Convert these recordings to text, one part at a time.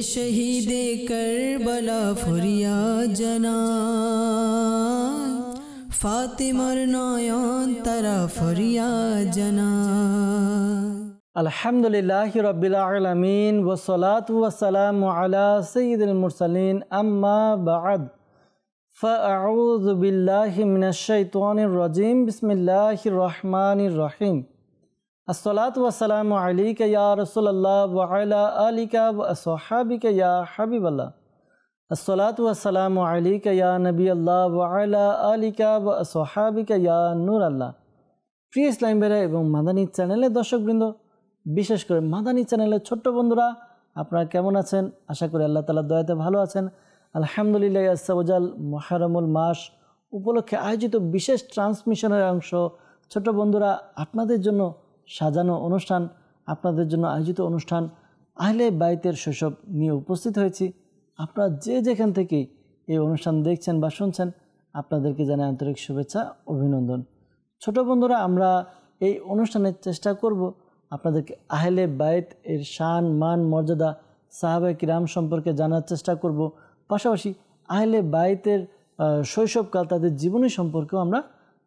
शहीदे Karbala फरियाद জানায় ফাতিমার নয়ন তারা ফরিয়াদ জানায়। আলহামদুলিল্লাহি রাব্বিল আলামিন ওয়াসসালাতু ওয়াসসালামু আলা সাইয়্যিদিল মুরসালিন আম্মা বা'দ ফাআউযু বিল্লাহি মিনাশ শাইতানির রাজীম বিসমিল্লাহির রহমানির রহিম। আসসালাতু ওয়াসসালামু আলাইকা ইয়া রাসূলুল্লাহ ওয়া আলা আলিকা ওয়া আসহাবিকা ইয়া হাবিবাল্লাহ। আসসালাতু ওয়াসসালামু আলাইকা ইয়া নবিয়াল্লাহ ওয়া আলা আলিকা ওয়া আসহাবিকা ইয়া নূরাল্লাহ। প্রিয় ইসলাম ভাইরা এবং মাদানী চ্যানেলের দর্শকবৃন্দ, বিশেষ করে মাদানী চ্যানেলের ছোট্ট বন্ধুরা, আপনারা কেমন আছেন? আশা করি আল্লাহ তাআলার দয়াতে ভালো আছেন। আলহামদুলিল্লাহ আযজা ওয়া জাল মুহররমুল মাস উপলক্ষে আয়োজিত বিশেষ ট্রান্সমিশনের অংশ ছোট্ট বন্ধুরা, আপনাদের জন্য সাজানো অনুষ্ঠান, আপনাদের জন্য আয়োজিত অনুষ্ঠান আহলে বাইতের শৈশব নিয়ে উপস্থিত হয়েছি। আপনারা যে যেখান থেকে এই অনুষ্ঠান দেখছেন বা শুনছেন, আপনাদেরকে জানাই আন্তরিক শুভেচ্ছা, অভিনন্দন। ছোট বন্ধুরা, আমরা এই অনুষ্ঠানের চেষ্টা করব আপনাদেরকে আহলে বাইত এর শান, মান, মর্যাদা, সাহাবায়ে কিরাম সম্পর্কে জানার চেষ্টা করব। পাশাপাশি আহলে বাইতের শৈশবকাল, তাদের জীবনী সম্পর্কেও আমরা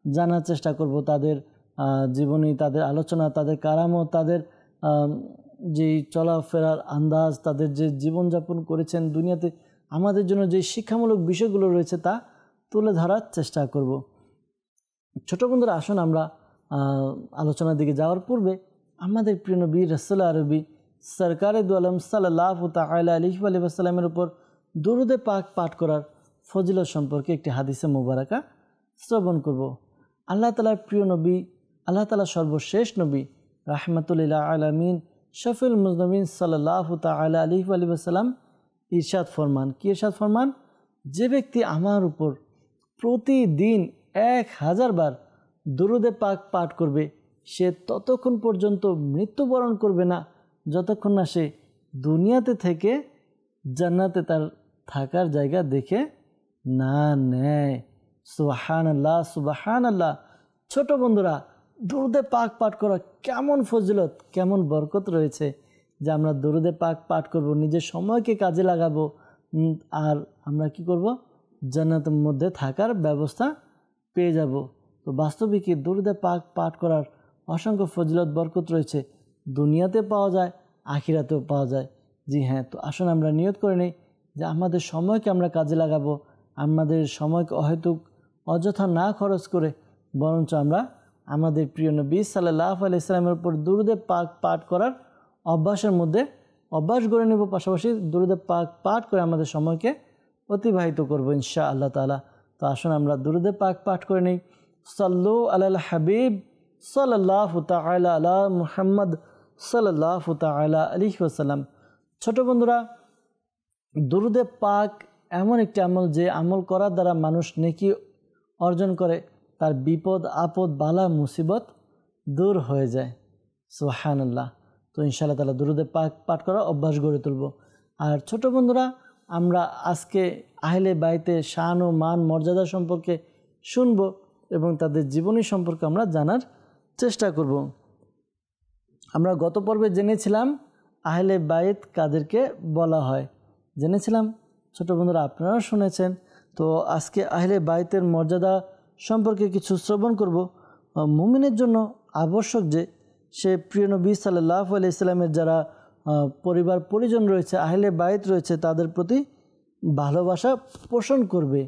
জানার চেষ্টা করব। তাদের জীবনী, তাদের আলোচনা, তাদের কারামত, তাদের যেই চলাফেরার আন্দাজ, তাদের যে জীবনযাপন করেছেন দুনিয়াতে, আমাদের জন্য যে শিক্ষামূলক বিষয়গুলো রয়েছে তা তুলে ধরার চেষ্টা করব। ছোট বন্ধুরা, আসুন আমরা আলোচনার দিকে যাওয়ার পূর্বে আমাদের প্রিয় নবী রাসূল আরবি সরকারে দু আলম সাল্লাল্লাহু তাআলা আলাইহি ওয়া সাল্লামের উপর দুরুদে পাক পাঠ করার ফজিলত সম্পর্কে একটি হাদিসে মুবারাকা শ্রবণ করব। আল্লাহ তাআলার প্রিয় নবী, আল্লাহ তাআলা সর্বশেষ নবী রাহমাতুল লিল আলামিন শফিউল মুজনিবিন সাল্লাল্লাহু তাআলা আলাইহি ওয়া সাল্লাম ইরশাদ ফরমান, কি ইরশাদ ফরমান? যে ব্যক্তি আমার উপর প্রতিদিন 1000 বার দুরুদে পাক পাঠ করবে, সে ততক্ষণ পর্যন্ত মৃত্যুবরণ করবে না যতক্ষণ না সে দুনিয়াতে থেকে জান্নাতে তার থাকার জায়গা দেখে না নেয়। সুবহানাল্লাহ, সুবহানাল্লাহ। ছোট বন্ধুরা, দুরুদে পাক পাঠ করা কেমন ফজিলত, কেমন বরকত রয়েছে যে আমরা দুরুদে পাক পাঠ করব, নিজের সময়কে কাজে লাগাবো, আর আমরা কি করব? জান্নাতের মধ্যে থাকার ব্যবস্থা পেয়ে যাব। তো বাস্তবিকই দুরুদে পাক পাঠ করার অসংখ্য ফজিলত, বরকত রয়েছে, দুনিয়াতে পাওয়া যায়, আখিরাতেও পাওয়া যায়। জি হ্যাঁ, তো আসুন আমরা নিয়ত করে নিই যে আমাদের সময়কে আমরা কাজে লাগাবো, আমাদের সময়কে অহেতুক অযথা না খরচ করে বরঞ্চ আমরা আমাদের প্রিয় নবী সাল্লাল্লাহু আলাইহি সাল্লামের উপর দুরুদে পাক পাঠ করার অভ্যাসের মধ্যে অভ্যাস গড়ে নেব, পাশাপাশি দুরুদে পাক পাঠ করে আমাদের সময়কে অতিবাহিত করব ইনশাআল্লাহ তাআলা। তো আসুন আমরা দুরুদে পাক পাঠ করে নিই। সাল্লু আলাল হাবিব সাল্লাল্লাহু তাআলা আলা মুহাম্মদ সাল্লাল্লাহু তাআলা আলাইহি ওয়াসাল্লাম। ছোট বন্ধুরা, দুরুদে পাক এমন একটি আমল যে আমল করার দ্বারা মানুষ নেকি অর্জন করে, তার বিপদ আপদ বালা মুসিবত দূর হয়ে যায়। সুবহানাল্লাহ। তো ইনশাআল্লাহ তাআলা দুরুদে পাক পাঠ করা অভ্যাস গড়ে তুলব। আর ছোট বন্ধুরা, আমরা আজকে আহলে বাইতে শান ও মান মর্যাদা সম্পর্কে শুনব এবং তাদের জীবনী সম্পর্কে আমরা জানার চেষ্টা করব। আমরা গত পর্বে জেনেছিলাম আহলে বাইত কাদেরকে বলা হয়, জেনেছিলাম। ছোট বন্ধুরা, আপনারাও শুনেছেন। তো আজকে আহলে বাইতের মর্যাদা সম্পর্কে কিছু শ্রবণ করব। মুমিনের জন্য আবশ্যক যে সে প্রিয় নবী সাল্লাল্লাহু আলাইহি সাল্লামের যারা পরিবার পরিজন রয়েছে, আহলে বাইত রয়েছে, তাদের প্রতি ভালোবাসা পোষণ করবে।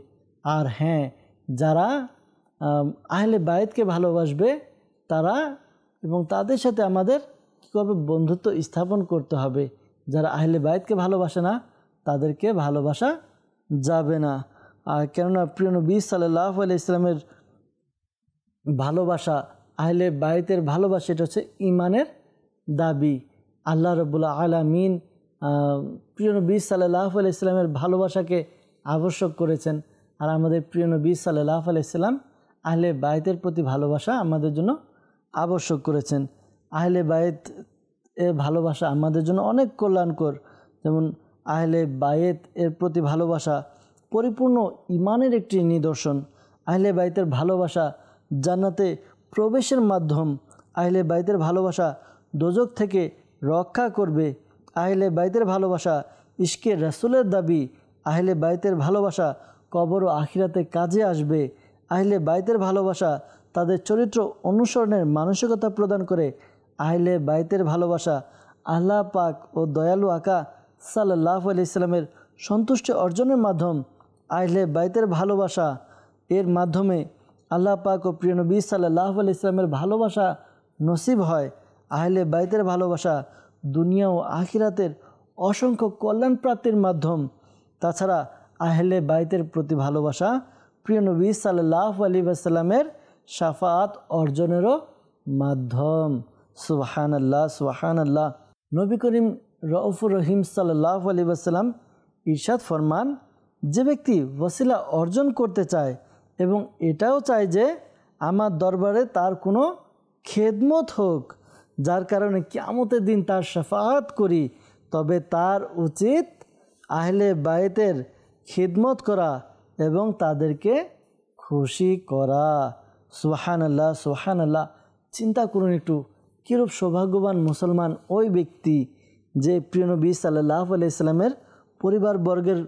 আর হ্যাঁ, যারা আহলে বাইতকে ভালোবাসবে তারা এবং তাদের সাথে আমাদের কী করবে? বন্ধুত্ব স্থাপন করতে হবে। যারা আহলে বাইতকে ভালোবাসে না তাদেরকে ভালোবাসা যাবে না। আর কেননা প্রিয় নবী সাল্লাল্লাহু আলাইহি সাল্লামের ভালোবাসা, আহলে বাইতের ভালোবাসা, এটা হচ্ছে ঈমানের দাবি। আল্লাহ রাব্বুল আলামিন প্রিয় নবী সাল্লাল্লাহু আলাইহি সাল্লামের ভালোবাসাকে আবশ্যক করেছেন। আর আমাদের প্রিয় নবী সাল্লাল্লাহু আলাইহি সাল্লাম আহলে বাইতের প্রতি ভালোবাসা আমাদের জন্য আবশ্যক করেছেন। আহলে বাইত এর ভালোবাসা আমাদের জন্য অনেক কল্যাণকর। যেমন আহলে বাইত এর প্রতি ভালোবাসা পরিপূর্ণ ঈমানের একটি নিদর্শন। আহলে বাইতের ভালোবাসা জান্নাতে প্রবেশের মাধ্যম। আহলে বাইতের ভালোবাসা দোজখ থেকে রক্ষা করবে। আহলে বাইতের ভালোবাসা ইশকে রাসূলের দাবি, আহলে বাইতের ভালোবাসা কবর ও আখিরাতে কাজে আসবে। আহলে বাইতের ভালোবাসা তাদের চরিত্র অনুসরণের মানসিকতা প্রদান করে। আহলে বাইতের ভালোবাসা আল্লাহ পাক ও দয়ালু আকা সাল্লাল্লাহু আলাইহি সাল্লামের সন্তুষ্টি অর্জনের মাধ্যম। আহলে বাইতের ভালোবাসা এর মাধ্যমে আল্লাহ পাক ও প্রিয় নবী সাল্লাল্লাহু আলাইহি সাল্লামের ভালোবাসা নসিব হয়। আহলে বাইতের ভালোবাসা দুনিয়া ও আখিরাতের অসংখ্য কল্যাণ প্রাপ্তির মাধ্যম। তাছাড়া আহলে বাইতের প্রতি ভালোবাসা প্রিয় নবী সাল্লাল্লাহু আলাইহি ওয়াসাল্লামের শাফাআত অর্জনেরও মাধ্যম। সুবহানাল্লাহ, সুবহানাল্লাহ। নবী করিম রউফুর রহিম সাল্লাল্লাহু আলাইহি ওয়াসাল্লাম ইরশাদ ফরমান, যে ব্যক্তি ওসিলা অর্জন করতে চায় এবং এটাও চায় যে আমার দরবারে তার কোনো খেদমত হোক, যার কারণে কিয়ামতের দিন তার শাফাআত করি, তবে তার উচিত আহলে বাইতের খিদমত করা এবং তাদেরকে খুশি করা। সুবহানাল্লাহ, সুবহানাল্লাহ। চিন্তা করুন একটু, কীরূপ সৌভাগ্যবান মুসলমান ওই ব্যক্তি যে প্রিয় নবী সাল্লাল্লাহু আলাইহি সাল্লামের পরিবারবর্গের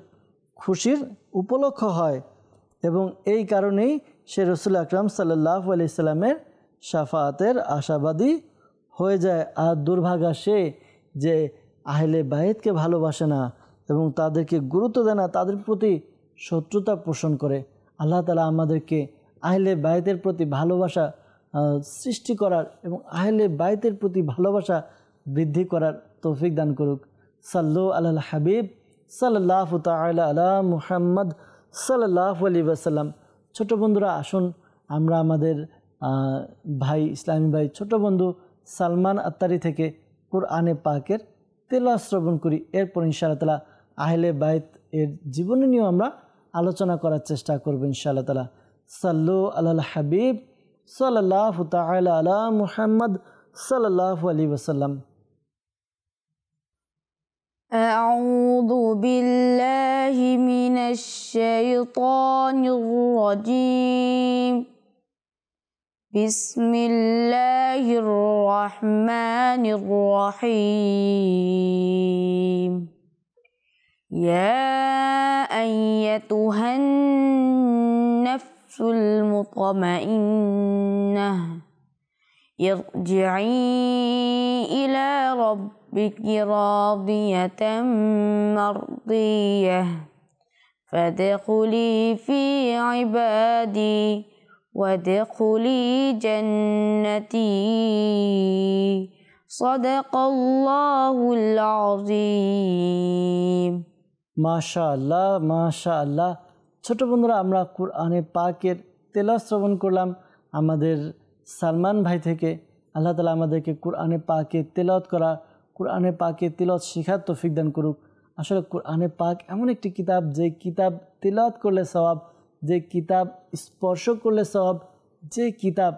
খুশির উপলক্ষ হয় এবং এই কারণেই সে রাসূল আকরাম সাল্লাল্লাহু আলাইহি সাল্লামের শাফাআতের আশাবাদী হয়ে যায়। আর দুর্ভাগা সে যে আহলে বাইতকে ভালোবাসে না এবং তাদেরকে গুরুত্ব দেয় না, তাদের প্রতি শত্রুতা পোষণ করে। আল্লাহ তাআলা আমাদেরকে আহলে বাইতের প্রতি ভালোবাসা সৃষ্টি করার এবং আহলে বাইতের প্রতি ভালোবাসা বৃদ্ধি করার তৌফিক দান করুক। সাল্লু আলাল হাবিব সাল্লাল্লাহু তাআলা আলা মুহাম্মদ সাল্লাল্লাহু আলাইহি ওয়াসাল্লাম। ছোট বন্ধুরা, আসুন আমরা আমাদের ভাই, ইসলামী ভাই, ছোট বন্ধু সালমান আত্তারি থেকে কুরআনে পাকের তেলাওয়াত শ্রবণ করি। এরপর ইনশাআল্লাহ তাআলা আহলে বাইত এর জীবনী নিয়েও আমরা আলোচনা করার চেষ্টা করব ইনশাআল্লাহ তাআলা। সাল্লু আলাল হাবিব সাল্লাল্লাহু তাআলা আলা মুহাম্মদ সাল্লাল্লাহু আলাইহি ওয়াসাল্লাম। আউযু বিল্লাহি মিনাশ শাইতানির রাজীম। বিসমিল্লাহির রহমানির রহিম। ইয়া আইয়াতুহান নাফসুল মুতমাইন্নাহ ইরজিই ইলা রাব্বিকি রাদিয়াতাম মারদিয়াহ ফাদখুলি ফি ইবাদি ওয়াদখুলি জান্নাতি সাদাকাল্লাহুল আযীম। মাশাআল্লাহ, মাশাআল্লাহ। ছোট বন্ধুরা, আমরা কুরআনে পাকের তেলাওয়াত শ্রবণ করলাম আমাদের সালমান ভাই থেকে। আল্লাহ তাআলা আমাদেরকে কুরআনে পাকে তেলাওয়াত করা, কুরআনে পাকে তেলাওয়াত শেখার তৌফিক দান করুক। আসলে কুরআনে পাক এমন একটি কিতাব, যে কিতাব তেলাওয়াত করলে সওয়াব, যে কিতাব স্পর্শ করলে সওয়াব, যে কিতাব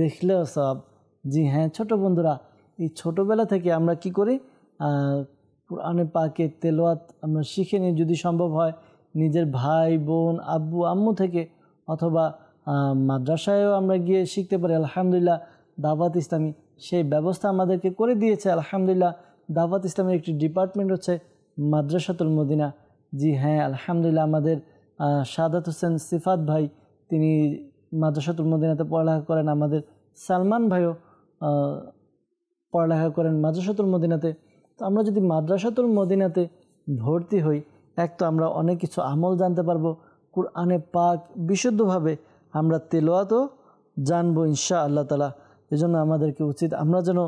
দেখলেও সওয়াব। জি হ্যাঁ ছোট বন্ধুরা, এই ছোটোবেলা থেকে আমরা কি করি, কুরআনে পাকে তেলাওয়াত আমরা শিখে নিই। যদি সম্ভব হয় নিজের ভাই বোন, আব্বু আম্মু থেকে, অথবা মাদ্রাসায়ও আমরা গিয়ে শিখতে পারি। আলহামদুলিল্লাহ দাওয়াত ইসলামী সেই ব্যবস্থা আমাদেরকে করে দিয়েছে। আলহামদুলিল্লাহ দাওয়াত ইসলামের একটি ডিপার্টমেন্ট হচ্ছে মাদ্রাসাতুল মদিনা। জি হ্যাঁ আলহামদুলিল্লাহ আমাদের সাদাত হোসেন সিফাত ভাই, তিনি মাদ্রাসাতুল মদিনাতে পড়ালেখা করেন। আমাদের সালমান ভাইও পড়ালেখা করেন মাদ্রাসাতুল মদিনাতে। তো আমরা যদি মাদ্রাসাতুল মদিনাতে ভর্তি হই, এক তো আমরা অনেক কিছু আমল জানতে পারবো, কুরআনে পাক বিশুদ্ধভাবে আমরা তেলাওয়াতও জানবো ইনশাআল্লাহ তাআলা। এজন্য আমাদেরকে উচিত আমরা যেন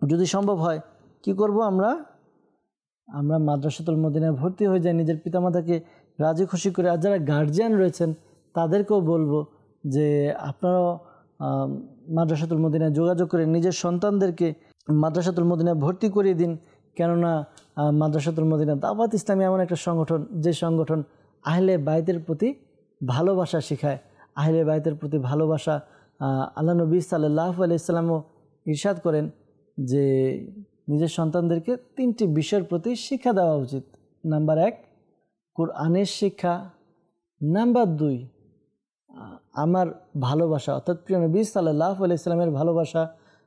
যদি সম্ভব হয় কি করব, আমরা মাদ্রাসাতুল মদিনায় ভর্তি হয়ে যাই, নিজের পিতামাতাকে রাজি খুশি করে। আর যারা গার্জিয়ান রয়েছেন তাদেরকেও বলবো যে আপনারাও মাদ্রাসাতুল মদিনায় যোগাযোগ করে নিজের সন্তানদেরকে মাদ্রাসাতুল মদিনায় ভর্তি করিয়ে দিন। কেননা মাদ্রাসাতুল মদিনা দাওয়াত ইসলামী এমন একটা সংগঠন, যে সংগঠন আহলে বাইতের প্রতি ভালোবাসা শেখায়। আহলে বাইতের প্রতি ভালোবাসা আল্লাহ নবী সাল্লাল্লাহু আলাইহি সাল্লামও ইরশাদ করেন যে নিজের সন্তানদেরকে 3টি বিষয়ের প্রতি শিক্ষা দেওয়া উচিত। নাম্বার 1 কুরআনের শিক্ষা, নাম্বার 2 আমার ভালোবাসা অর্থাৎ প্রিয় নবী সাল্লাল্লাহু আলাইহি সাল্লামের ভালোবাসা,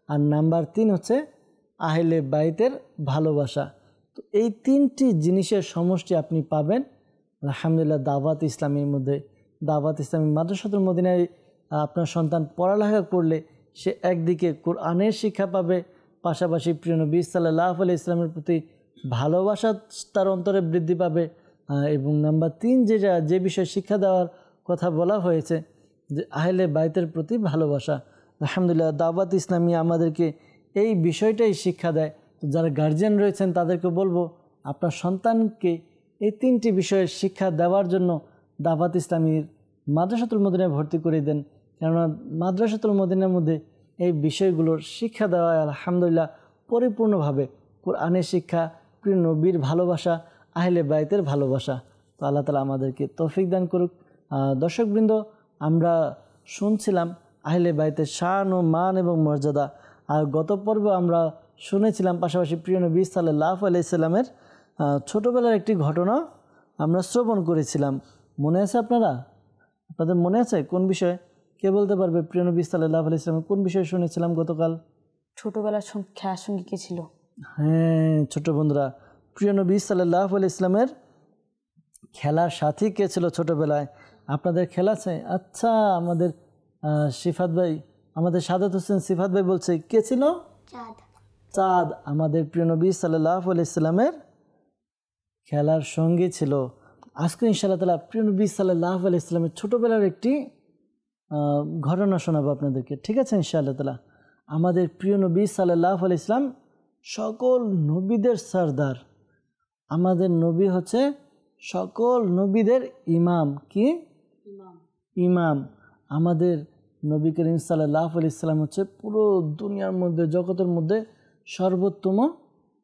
আর নাম্বার 3 হচ্ছে আহলে বাইতের ভালোবাসা। তো এই 3টি জিনিসের সমষ্টি আপনি পাবেন আলহামদুলিল্লাহ দাওয়াত ইসলামের মধ্যে। দাওয়াত ইসলামী মাদ্রাসাতুল মদিনায় আপনার সন্তান পড়ালেখা করলে সে একদিকে কোরআনের শিক্ষা পাবে, পাশাপাশি প্রিয় নবী সাল্লাল্লাহু আলাইহি ইসলামের প্রতি ভালোবাসা তার অন্তরে বৃদ্ধি পাবে। এবং নাম্বার 3 যে বিষয়ে শিক্ষা দেওয়ার কথা বলা হয়েছে যে আহলে বাইতের প্রতি ভালোবাসা। আলহামদুলিল্লাহ দাওয়াত ইসলামী আমাদেরকে এই বিষয়টাই শিক্ষা দেয়। তো যারা গার্জিয়ান রয়েছেন তাদেরকে বলবো আপনার সন্তানকে এই 3টি বিষয়ের শিক্ষা দেওয়ার জন্য দাওয়াত ইসলামীর মাদ্রাসাতুল মদিনায় ভর্তি করে দেন, কেননা মাদ্রাসাতুল মদিনার মধ্যে এই বিষয়গুলোর শিক্ষা দেওয়া আলহামদুলিল্লাহ পরিপূর্ণভাবে কোরআনের শিক্ষা, প্রিয় নবীর ভালোবাসা, আহলে বাইতের ভালোবাসা। তো আল্লাহ তাআলা আমাদেরকে তৌফিক দান করুক। দর্শকবৃন্দ, আমরা শুনছিলাম আহলে বাইতের শান ও মান এবং মর্যাদা, আর গত পর্বে আমরা শুনেছিলাম পাশাপাশি প্রিয় নবী সাল্লাল্লাহু আলাইহি সাল্লামের ছোটোবেলার একটি ঘটনা আমরা শ্রবণ করেছিলাম। মনে আছে আপনাদের মনে আছে কোন বিষয়ে? কে বলতে পারবে প্রিয় নবী সাল্লাল্লাহু আলাইহি সাল্লামের কোন বিষয়ে শুনেছিলাম গতকাল? ছোটবেলার খেলার সঙ্গী কে ছিল? হ্যাঁ ছোট বন্ধুরা, প্রিয় নবী সাল্লাল্লাহু আলাইহি সাল্লামের খেলার সাথী কে ছিল ছোটোবেলায়? আপনাদের খেলা আছে? আচ্ছা, আমাদের সিফাত ভাই, আমাদের সাদাত হোসেন সিফাত ভাই বলছে কে ছিল? চাঁদ আমাদের প্রিয় নবী সাল্লাল্লাহু আলাইহি সাল্লামের খেলার সঙ্গী ছিল। আজকে ইনশাআল্লাহ তাআলা প্রিয় নবী সাল্লাল্লাহু আলাইহি সাল্লামের ছোটোবেলার একটি ঘটনা শোনাবো আপনাদেরকে, ঠিক আছে ইনশাআল্লাহ তাআলা। আমাদের প্রিয় নবী সাল্লাল্লাহু আলাইহি সাল্লাম সকল নবীদের সরদার, আমাদের নবী হচ্ছে সকল নবীদের ইমাম। কি ইমাম? আমাদের নবী করিম সাল্লাল্লাহু আলাইহি সাল্লাম হচ্ছে পুরো দুনিয়ার মধ্যে, জগতের মধ্যে সর্বোত্তম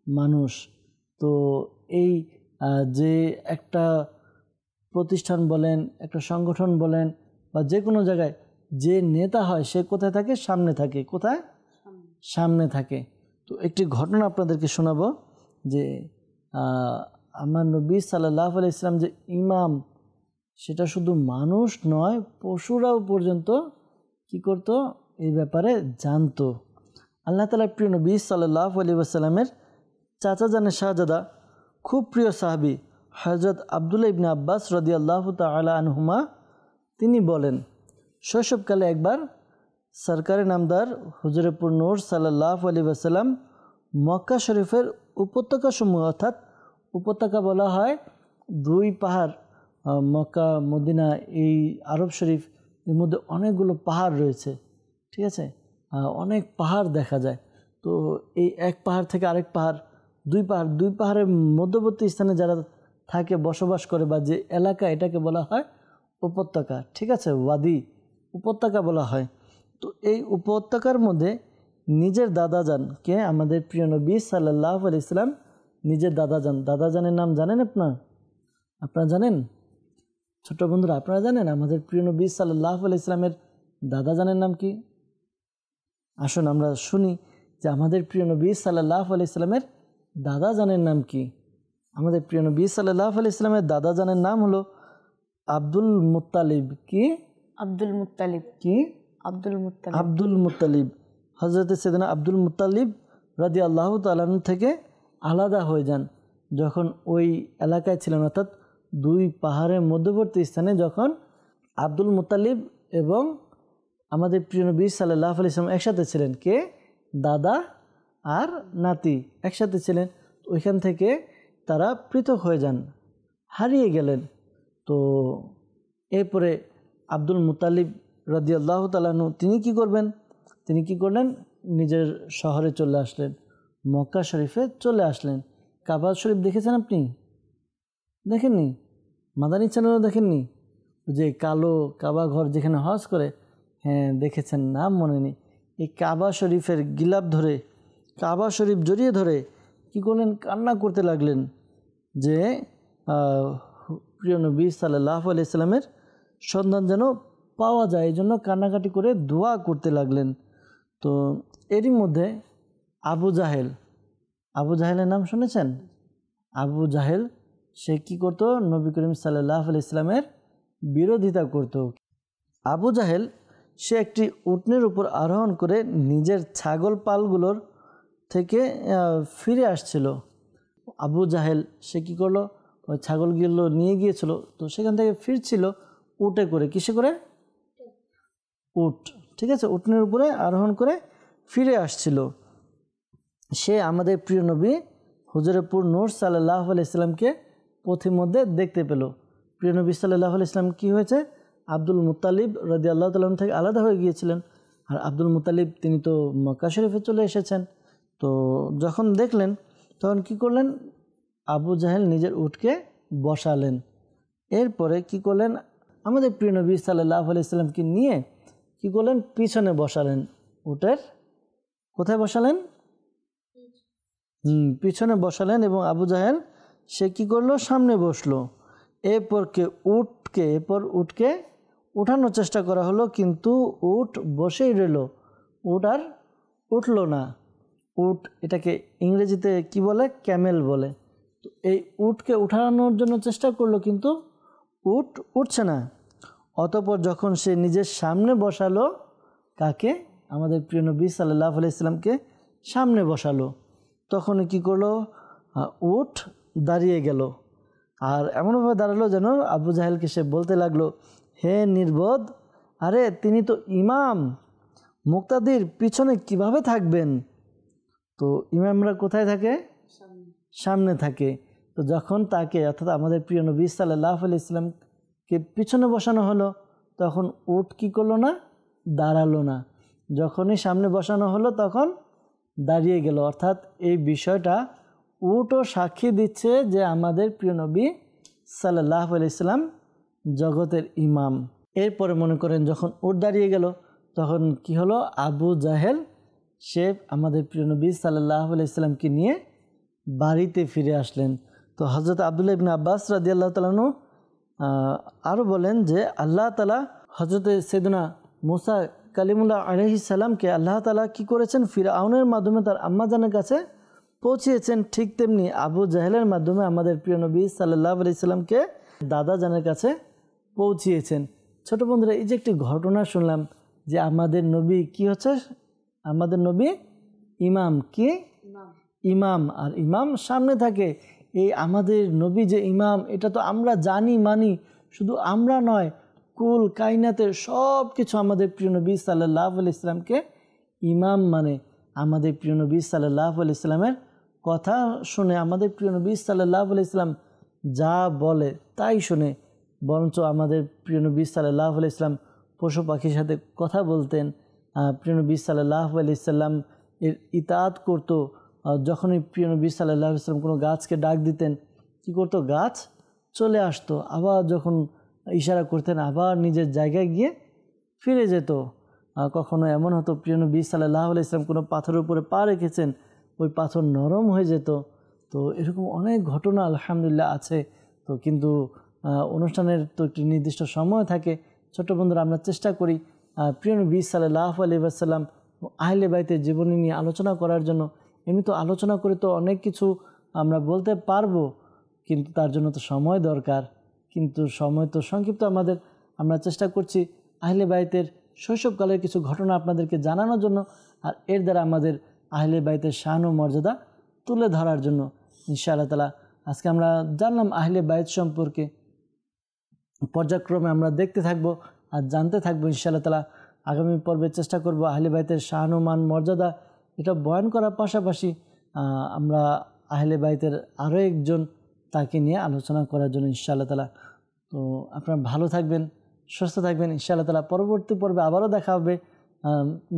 মানুষ। তো এই যে একটা প্রতিষ্ঠান বলেন, একটা সংগঠন বলেন, বা যে কোনো জায়গায় যে নেতা হয় সে কোথায় থাকে? সামনে থাকে। কোথায়? সামনে থাকে। তো একটি ঘটনা আপনাদেরকে শোনাবো যে আমার নবী সাল্লাল্লাহু আলাইহি সাল্লাম যে ইমাম, সেটা শুধু মানুষ নয়, পশুরাও পর্যন্ত কি করতো? এই ব্যাপারে জানতো। আল্লাহ তাআলা প্রিয় নবী সাল্লাল্লাহু আলাইহি ওয়াসাল্লামের চাচা জানের শাহজাদা, খুব প্রিয় সাহাবী হযরত আব্দুল্লাহ ইবনে আব্বাস রাদিয়াল্লাহু তাআলা আনহুমা, তিনি বলেন শৈশবকালে একবার সরকারে নামদার হুজুরে পুর নূর সাল্লাল্লাহু আলাইহি ওয়াসাল্লাম মক্কা শরীফের উপত্যকাসমূহ, অর্থাৎ উপত্যকা বলা হয় 2 পাহাড়, মক্কা মদিনা এই আরব শরীফ এর মধ্যে অনেকগুলো পাহাড় রয়েছে, ঠিক আছে, অনেক পাহাড় দেখা যায়। তো এই এক পাহাড় থেকে আরেক পাহাড়, 2 পাহাড়ের মধ্যবর্তী স্থানে যারা থাকে, বসবাস করে, বা যে এলাকা, এটাকে বলা হয় উপত্যকা, ঠিক আছে, ওয়াদি উপত্যকা বলা হয়। তো এই উপত্যকার মধ্যে নিজের দাদাজান কে? আমাদের প্রিয় নবী সাল্লাল্লাহু আলাইহি সাল্লাম নিজের দাদাজানের নাম জানেন? আপনারা জানেন? ছোট বন্ধুরা, আপনারা জানেন আমাদের প্রিয় নবী সাল্লাল্লাহু আলাইহি সাল্লামের দাদাজানের নাম কি? আসুন আমরা শুনি যে আমাদের প্রিয় নবী সাল্লাল্লাহু আলাইহি সাল্লামের দাদাজানের নাম কি। আমাদের প্রিয় নবী সাল্লাল্লাহু আলাইহি সাল্লামের দাদাজানের নাম হলো আব্দুল মুত্তালিব। কি? Abdul Muttalib. কি? Abdul Muttalib. হযরত সাইয়েদনা আব্দুল মুত্তালিব রাদিয়াল্লাহু তাআলা আনহু থেকে আলাদা হয়ে যান যখন ওই এলাকায় ছিলেন, অর্থাৎ 2 পাহাড়ের মধ্যবর্তী স্থানে যখন আব্দুল মুত্তালিব এবং আমাদের প্রিয় নবী সাল্লাল্লাহু আলাইহি সাল্লাম একসাথে ছিলেন। কে? দাদা আর নাতি একসাথে ছিলেন। ওইখান থেকে তারা পৃথক হয়ে যান, হারিয়ে গেলেন। তো এরপরে আব্দুল মুত্তালিব রাদিয়াল্লাহু তাআলা আনহু তিনি কি করলেন? নিজের শহরে চলে আসলেন, মক্কা শরীফে চলে আসলেন। কাবা শরীফ দেখেছেন আপনি? দেখেননি? মাদানী চ্যানেলও দেখেননি? যে কালো কাবা ঘর যেখানে হজ করে, হ্যাঁ দেখেছেন, নাম মনে নেই। এই কাবা শরীফের গিলাপ ধরে, কাবা শরীফ জড়িয়ে ধরে কি করলেন? কান্না করতে লাগলেন যে প্রিয় নবী সাল্লাল্লাহু আলাইহি সাল্লামের সন্ধান যেন পাওয়া যায়, এই জন্য কান্নাকাটি করে দোয়া করতে লাগলেন। তো এরই মধ্যে আবু জাহেলের নাম শুনেছেন? আবু জাহেল সে কি করতো? নবী করিম সাল্লাল্লাহু আলাইহি সাল্লামের বিরোধিতা করত। আবু জাহেল সে একটি উটনির উপর আরোহণ করে নিজের ছাগল পালগুলোর থেকে ফিরে আসছিল। আবু জাহেল সে কী করলো, ওই ছাগলগুলো নিয়ে গিয়েছিল, তো সেখান থেকে ফিরছিল উটে করে, কিসে করে, উট, ঠিক আছে, উটনের উপরে আরোহণ করে ফিরে আসছিল। সে আমাদের প্রিয় নবী হুজুরে পুর নূর সাল্লাল্লাহু আলাইহি সাল্লামকে পথের মধ্যে দেখতে পেল। প্রিয় নবী সাল্লাল্লাহু আলাইহি সাল্লাম কী হয়েছে, আব্দুল মুত্তালিব রাদিয়াল্লাহু তাআলা থেকে আলাদা হয়ে গিয়েছিলেন। আর আব্দুল মুত্তালিব তিনি তো মক্কা শরীফে চলে এসেছেন। তো যখন দেখলেন তখন কি করলেন, আবু জাহেল নিজের উটকে বসালেন। এরপরে কি করলেন, আমাদের প্রিয় নবী সাল্লাল্লাহু আলাইহি সাল্লামকে নিয়ে কি করলেন, পিছনে বসালেন, উটের কোথায় বসালেন, পিছনে বসালেন। এবং আবু জাহেল সে কি করলো, সামনে বসলো। এরপর উটকে উঠানোর চেষ্টা করা হলো, কিন্তু উট বসেই রইল, উট আর উঠলো না। উট এটাকে ইংরেজিতে কি বলে, ক্যামেল বলে। তো এই উটকে উঠানোর জন্য চেষ্টা করলো, কিন্তু উট উঠছে না। অতঃপর যখন সে নিজের সামনে বসালো, কাকে, আমাদের প্রিয় নবী সাল্লাল্লাহু আলাইহি সাল্লামকে সামনে বসালো, তখন কি করলো, উট দাঁড়িয়ে গেল। আর এমনভাবে দাঁড়ালো যেন আবু জাহেলকে সে বলতে লাগলো, হে নির্বোধ, আরে তিনি তো ইমাম, মুক্তাদির পিছনে কিভাবে থাকবেন। তো ইমামরা কোথায় থাকে, সামনে থাকে। তো যখন তাকে অর্থাৎ আমাদের প্রিয় নবী সাল্লাল্লাহু আলাইহি সাল্লামকে পিছনে বসানো হলো, তখন উট কি করলো না, দাঁড়ালো না। যখনই সামনে বসানো হলো তখন দাঁড়িয়ে গেল। অর্থাৎ এই বিষয়টা উটও সাক্ষী দিচ্ছে যে আমাদের প্রিয় নবী সাল্লাল্লাহু আলাইহি সাল্লাম জগতের ইমাম। এরপরে মনে করেন যখন উট দাঁড়িয়ে গেল, তখন কি হলো, আবু জাহেল সে আমাদের প্রিয় নবী সাল্লাল্লাহু আলাইহি সাল্লামকে নিয়ে বাড়িতে ফিরে আসলেন। তো হযরত আব্দুল্লাহ ইবনে আব্বাস রাদিয়াল্লাহু তাআলা আনহু আরও বলেন যে আল্লাহ তাআলা হযরত সাইয়েদনা মুসা কালিমুল্লাহ আলাইহিস সালামকে আল্লাহ তাআলা কি করেছেন, ফিরআউনের মাধ্যমে তার আম্মাজানের কাছে পৌঁছিয়েছেন। ঠিক তেমনি আবু জাহেলের মাধ্যমে আমাদের প্রিয় নবী সাল্লাল্লাহু আলাইহি সাল্লামকে দাদা জানের কাছে পৌঁছিয়েছেন। ছোট বন্ধুরা, এই যে একটি ঘটনা শুনলাম যে আমাদের নবী কি হচ্ছে, আমাদের নবী ইমাম, কি ইমাম, আর ইমাম সামনে থাকে। এই আমাদের নবী যে ইমাম, এটা তো আমরা জানি মানি, শুধু আমরা নয়, কুল কায়নাতের সব কিছু আমাদের প্রিয় নবী সাল্লাল্লাহু আলাইহি সাল্লামকে ইমাম মানে। আমাদের প্রিয় নবী সাল্লাল্লাহু আলাইহি সাল্লামের কথা শুনে, আমাদের প্রিয় নবী সাল্লাল্লাহু আলাইহি সাল্লাম যা বলে তাই শুনে। বরঞ্চ আমাদের প্রিয় নবী সাল্লাল্লাহু আলাইহি সাল্লাম পশু পাখির সাথে কথা বলতেন, প্রিয় নবী সাল্লাল্লাহু আলাইহি সাল্লাম এর ইতাআত করতো। যখনই প্রিয় নবী সাল্লাল্লাহু আলাইহি সাল্লাম কোনো গাছকে ডাক দিতেন, কি করতো, গাছ চলে আসতো। আবার যখন ইশারা করতেন, আবার নিজের জায়গায় গিয়ে ফিরে যেত। কখনো এমন হতো প্রিয় নবী সাল্লাল্লাহু আলাইহি সাল্লাম কোনো পাথরের উপরে পা রেখেছেন, ওই পাথর নরম হয়ে যেত। তো এরকম অনেক ঘটনা আলহামদুলিল্লাহ আছে। তো কিন্তু অনুষ্ঠানের তো একটি নির্দিষ্ট সময় থাকে। ছোট বন্ধুরা, আমরা চেষ্টা করি প্রিয় নবী সাল্লাল্লাহু আলাইহি ওয়াসাল্লাম আহলে বাইতের জীবনী নিয়ে আলোচনা করার জন্য। এমনি তো আলোচনা করে তো অনেক কিছু আমরা বলতে পারবো, কিন্তু তার জন্য তো সময় দরকার। কিন্তু সময় তো সংক্ষিপ্ত আমাদের। আমরা চেষ্টা করছি আহলে বাইতের শৈশবকালের কিছু ঘটনা আপনাদেরকে জানানোর জন্য, আর এর দ্বারা আমাদের আহলে বাইতের শান ও মর্যাদা তুলে ধরার জন্য। ইনশাআল্লাহ তাআলা আজকে আমরা জানলাম আহলে বাইত সম্পর্কে। পর্যায়ক্রমে আমরা দেখতে থাকব আর জানতে থাকবো ইনশাআল্লাহ তাআলা। আগামী পর্বে চেষ্টা করব আহলে বাইতের শান ও মান মর্যাদা এটা বয়ান করার পাশাপাশি আমরা আহলে বাইতের আরও একজন তাকে নিয়ে আলোচনা করার জন্য ইনশাআল্লাহ তাআলা। তো আপনারা ভালো থাকবেন, সুস্থ থাকবেন ইনশাআল্লাহ তাআলা। পরবর্তী পর্বে আবারও দেখা হবে।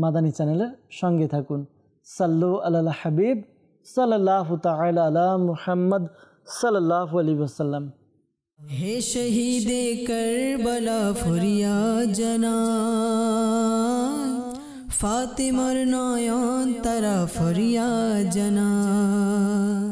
মাদানী চ্যানেলের সঙ্গে থাকুন। সাল্লু আলাল হাবিব সাল্লাল্লাহু তাআলা আলা মুহাম্মদ সাল্লাল্লাহু আলাইহি ওয়াসাল্লাম। হে শহীদে কারবালা ফরিয়াদ জানাই, ফাতিমার নয়ন তারা ফরিয়াদ জানাই।